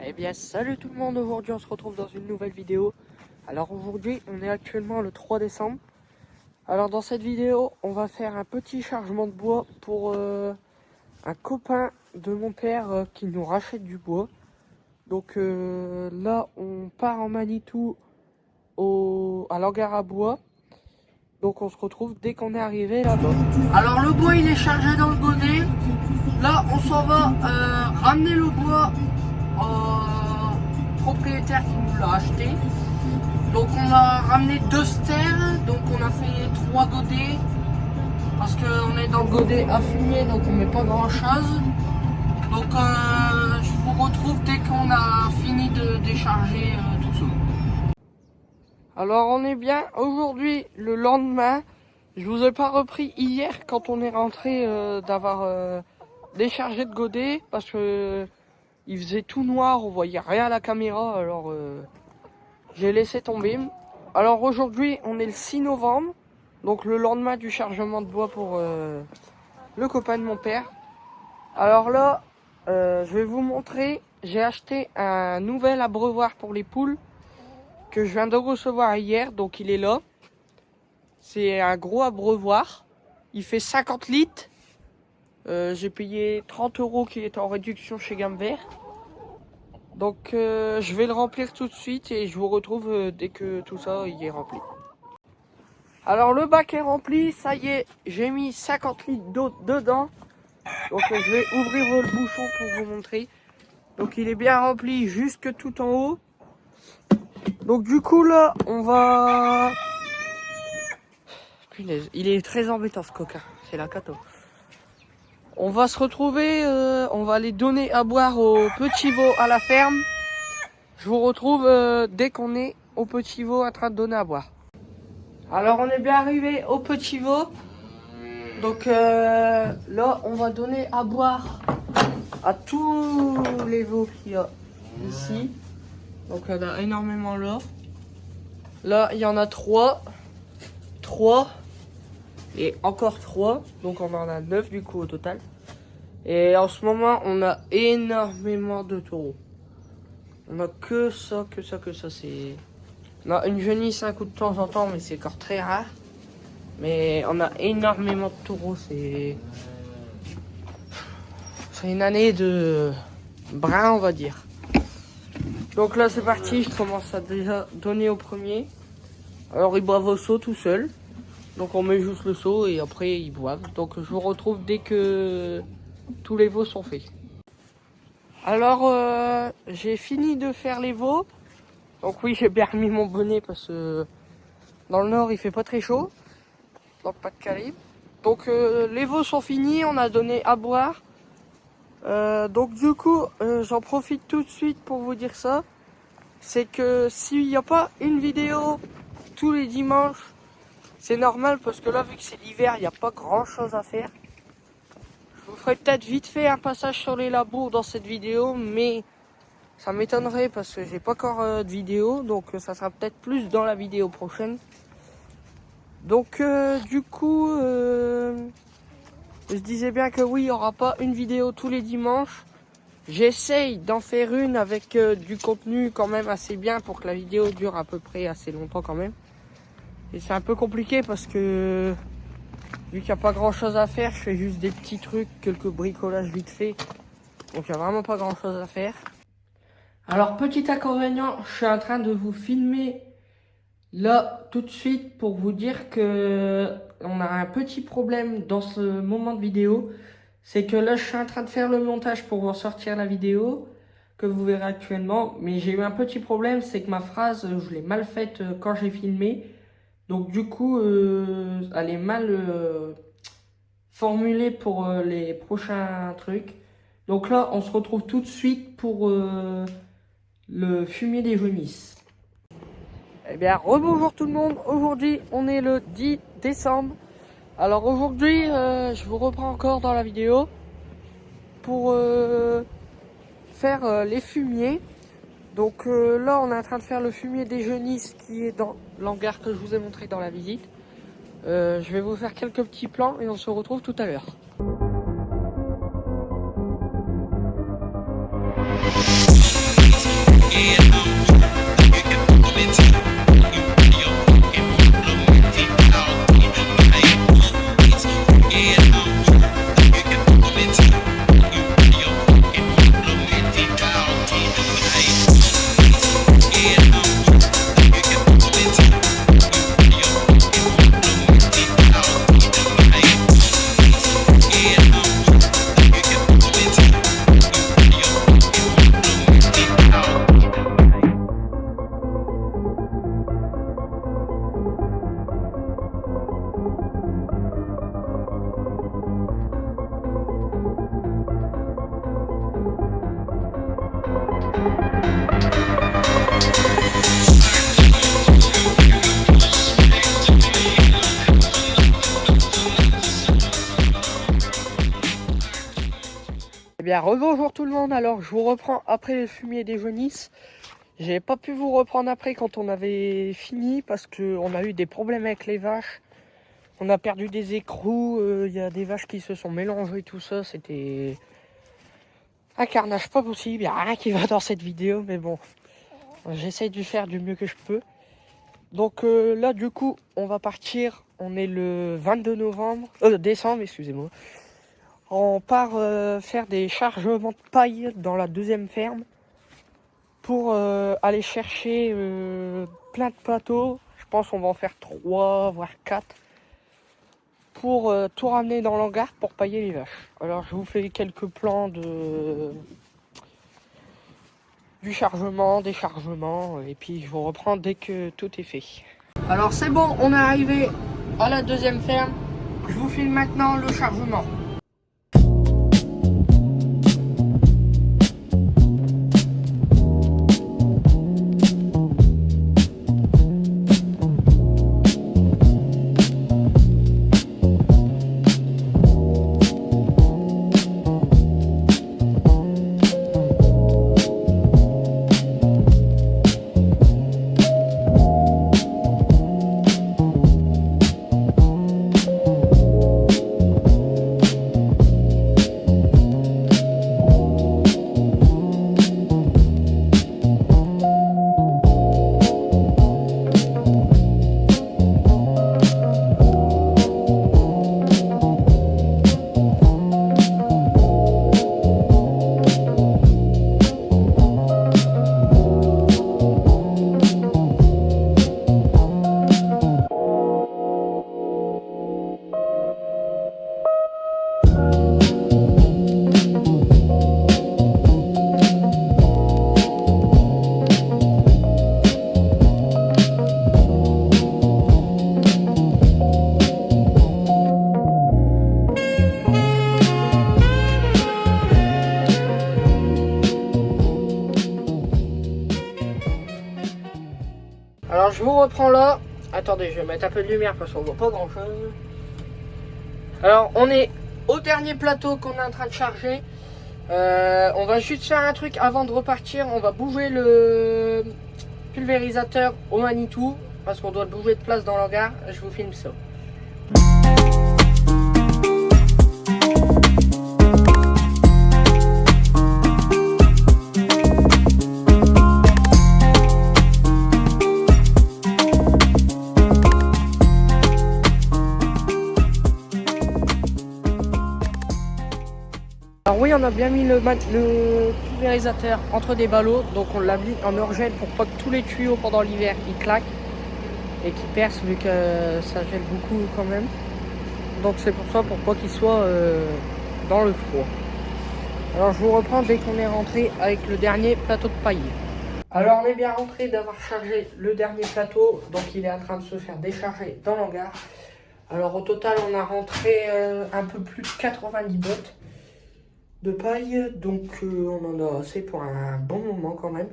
Eh bien salut tout le monde, aujourd'hui on se retrouve dans une nouvelle vidéo. Alors aujourd'hui on est actuellement le 3 décembre. Alors dans cette vidéo on va faire un petit chargement de bois pour un copain de mon père qui nous rachète du bois. Donc là on part en Manitou à l'hangar à bois. Donc on se retrouve dès qu'on est arrivé là-bas. Alors le bois il est chargé dans le godet. Là on s'en va ramener le bois au propriétaire qui nous l'a acheté. Donc on a ramené 2 stères, donc on a fait 3 godets. Parce qu'on est dans le godet à fumier, donc on met pas grand chose. Donc je vous retrouve dès qu'on a fini de décharger tout ça. Alors on est bien aujourd'hui le lendemain. Je vous ai pas repris hier quand on est rentré d'avoir déchargé de godet parce que il faisait tout noir, on voyait rien à la caméra, alors j'ai laissé tomber. Alors aujourd'hui on est le 6 novembre, donc le lendemain du chargement de bois pour le copain de mon père. Alors là je vais vous montrer, j'ai acheté un nouvel abreuvoir pour les poules que je viens de recevoir hier, donc il est là. C'est un gros abreuvoir, il fait 50 litres. J'ai payé 30 € qui est en réduction chez Gamme Vert. Donc je vais le remplir tout de suite et je vous retrouve dès que tout ça il est rempli. Alors le bac est rempli, ça y est, j'ai mis 50 litres d'eau dedans. Donc je vais ouvrir le bouchon pour vous montrer. Donc il est bien rempli jusque tout en haut. Donc du coup là on va... Punaise, il est très embêtant ce coquin, c'est la cata. On va se retrouver, on va aller donner à boire aux petits veaux à la ferme. Je vous retrouve dès qu'on est au petit veau en train de donner à boire. Alors on est bien arrivé au petit veau. Donc là on va donner à boire à tous les veaux qu'il y a ici. Donc il y en a énormément là. Là il y en a 3 et encore 3. Donc on en a 9 du coup au total. Et en ce moment on a énormément de taureaux. On a que ça. C'est... On a une genisse un coup de temps en temps, mais c'est encore très rare. Mais on a énormément de taureaux. C'est une année de brun, on va dire. Donc là, c'est parti. Je commence à déjà donner au premier. Alors, ils boivent au seau tout seul. Donc, on met juste le seau et après, ils boivent. Donc, je vous retrouve dès que tous les veaux sont faits. Alors, j'ai fini de faire les veaux. Donc oui, j'ai bien remis mon bonnet parce que dans le nord, il fait pas très chaud. Donc pas de calibre. Donc les veaux sont finis, on a donné à boire. Donc du coup, j'en profite tout de suite pour vous dire ça. C'est que s'il n'y a pas une vidéo tous les dimanches, c'est normal parce que là, vu que c'est l'hiver, il n'y a pas grand chose à faire. Je vous ferai peut-être vite fait un passage sur les labours dans cette vidéo, mais ça m'étonnerait parce que j'ai pas encore de vidéo, donc ça sera peut-être plus dans la vidéo prochaine. Donc du coup, je disais bien que oui, il n'y aura pas une vidéo tous les dimanches. J'essaye d'en faire une avec du contenu quand même assez bien pour que la vidéo dure à peu près assez longtemps quand même. Et c'est un peu compliqué parce que vu qu'il n'y a pas grand chose à faire, je fais juste des petits trucs, quelques bricolages vite fait. Donc il n'y a vraiment pas grand chose à faire. Alors petit inconvénient, je suis en train de vous filmer là tout de suite pour vous dire que on a un petit problème dans ce moment de vidéo. C'est que là je suis en train de faire le montage pour vous sortir la vidéo que vous verrez actuellement. Mais j'ai eu un petit problème, c'est que ma phrase je l'ai mal faite quand j'ai filmé. Donc du coup elle est mal formulée pour les prochains trucs. Donc là on se retrouve tout de suite pour... le fumier des genisses. Eh bien, rebonjour tout le monde. Aujourd'hui, on est le 10 décembre. Alors aujourd'hui, je vous reprends encore dans la vidéo pour faire les fumiers. Donc là, on est en train de faire le fumier des genisses qui est dans l'hangar que je vous ai montré dans la visite. Je vais vous faire quelques petits plans et on se retrouve tout à l'heure. Eh bien, rebonjour tout le monde. Alors, je vous reprends après le fumier des jaunisses. J'ai pas pu vous reprendre après quand on avait fini parce qu'on a eu des problèmes avec les vaches. On a perdu des écrous, il y a des vaches qui se sont mélangées, tout ça. C'était un carnage pas possible. Il n'y a rien qui va dans cette vidéo, mais bon, j'essaie de faire du mieux que je peux. Donc là, du coup, on va partir. On est le 22 décembre, excusez-moi. On part faire des chargements de paille dans la deuxième ferme pour aller chercher plein de plateaux. Je pense qu'on va en faire 3 voire 4 pour tout ramener dans l'hangar pour pailler les vaches. Alors je vous fais quelques plans du chargement, déchargement, et puis je vous reprends dès que tout est fait. Alors c'est bon, on est arrivé à la deuxième ferme. Je vous filme maintenant le chargement. Alors je vous reprends là. Attendez, je vais mettre un peu de lumière parce qu'on voit pas grand chose. Alors on est au dernier plateau qu'on est en train de charger. On va juste faire un truc avant de repartir. On va bouger le pulvérisateur au Manitou parce qu'on doit le bouger de place dans l'hangar. Je vous filme ça. Alors oui, on a bien mis le pulvérisateur entre des ballots, donc on l'a mis en hors-gel pour pas que tous les tuyaux pendant l'hiver ils claquent et qu'ils percent vu que ça gèle beaucoup quand même. Donc c'est pour ça, pour pas qu'ils soient dans le froid. Alors je vous reprends dès qu'on est rentré avec le dernier plateau de paille. Alors on est bien rentré d'avoir chargé le dernier plateau, donc il est en train de se faire décharger dans l'hangar. Alors au total on a rentré un peu plus de 90 bottes de paille, donc on en a assez pour un bon moment quand même.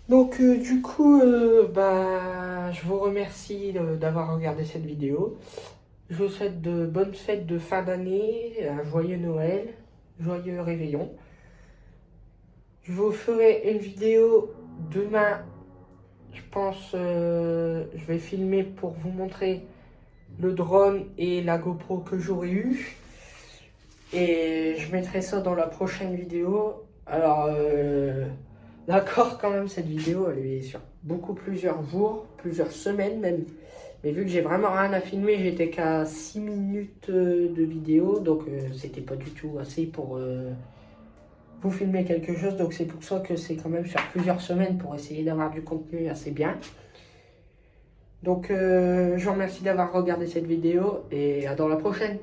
Donc du coup je vous remercie d'avoir regardé cette vidéo. Je vous souhaite de bonnes fêtes de fin d'année, un joyeux Noël, joyeux réveillon. Je vous ferai une vidéo demain, je pense, je vais filmer pour vous montrer le drone et la GoPro que j'aurais eu. Et je mettrai ça dans la prochaine vidéo. Alors, d'accord quand même, cette vidéo, elle est sur plusieurs jours, plusieurs semaines même. Mais vu que j'ai vraiment rien à filmer, j'étais qu'à 6 minutes de vidéo. Donc, c'était pas du tout assez pour vous filmer quelque chose. Donc, c'est pour ça que c'est quand même sur plusieurs semaines pour essayer d'avoir du contenu assez bien. Donc, je vous remercie d'avoir regardé cette vidéo et à dans la prochaine.